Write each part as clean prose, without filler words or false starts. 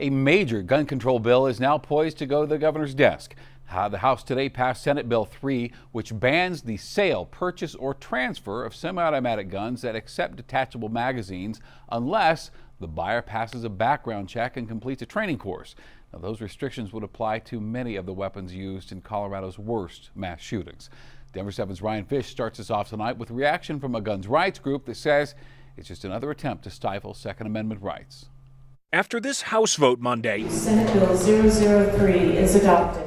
A major gun control bill is now poised to go to the governor's desk. The House today passed Senate Bill 3, which bans the sale, purchase, or transfer of semi-automatic guns that accept detachable magazines unless the buyer passes a background check and completes a training course. Now, those restrictions would apply to many of the weapons used in Colorado's worst mass shootings. Denver 7's Ryan Fish starts us off tonight with reaction from a guns rights group that says it's just another attempt to stifle Second Amendment rights. After this House vote Monday, Senate Bill 003 is adopted.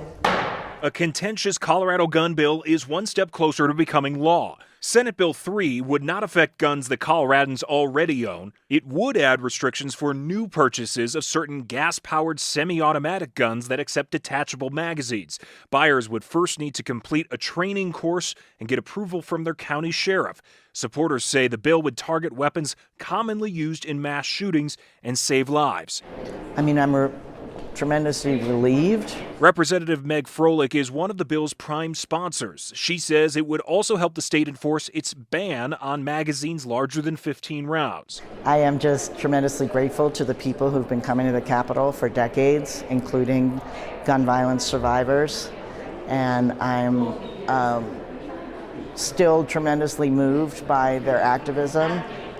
A contentious Colorado gun bill is one step closer to becoming law. Senate Bill 3 would not affect guns that Coloradans already own. It would add restrictions for new purchases of certain gas-powered semi-automatic guns that accept detachable magazines. Buyers would first need to complete a training course and get approval from their county sheriff. Supporters say the bill would target weapons commonly used in mass shootings and save lives. I'm tremendously relieved. Representative Meg Froelich is one of the bill's prime sponsors. She says it would also help the state enforce its ban on magazines larger than 15 rounds. I am just tremendously grateful to the people who've been coming to the Capitol for decades, including gun violence survivors. And I'm still tremendously moved by their activism.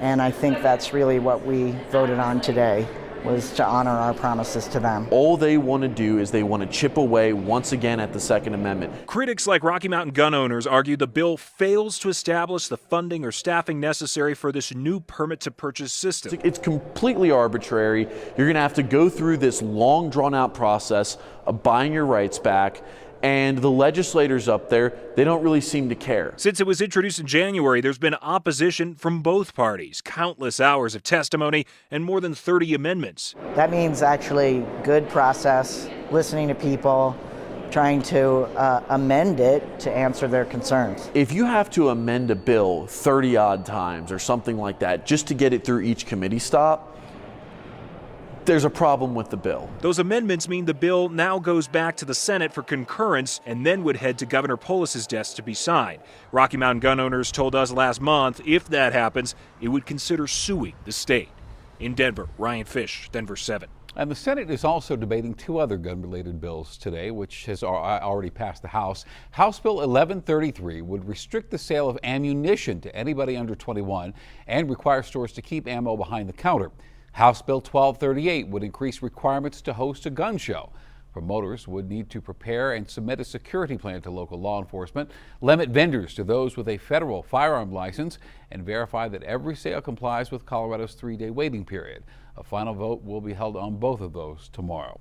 And I think that's really what we voted on today, was to honor our promises to them. All they want to do is they want to chip away once again at the Second Amendment. Critics like Rocky Mountain gun owners argue the bill fails to establish the funding or staffing necessary for this new permit-to-purchase system. It's completely arbitrary. You're going to have to go through this long, drawn-out process of buying your rights back. And the legislators up there, they don't really seem to care. Since it was introduced in January, there's been opposition from both parties, countless hours of testimony, and more than 30 amendments. That means actually good process, listening to people, trying to amend it to answer their concerns. If you have to amend a bill 30-odd times or something like that just to get it through each committee stop, there's a problem with the bill. Those amendments mean the bill now goes back to the Senate for concurrence and then would head to Governor Polis's desk to be signed. Rocky Mountain gun owners told us last month if that happens, it would consider suing the state. In Denver, Ryan Fish, Denver 7. And the Senate is also debating two other gun-related bills today, which has already passed the House. House Bill 1133 would restrict the sale of ammunition to anybody under 21 and require stores to keep ammo behind the counter. House Bill 1238 would increase requirements to host a gun show. Promoters would need to prepare and submit a security plan to local law enforcement, limit vendors to those with a federal firearm license, and verify that every sale complies with Colorado's 3-day waiting period. A final vote will be held on both of those tomorrow.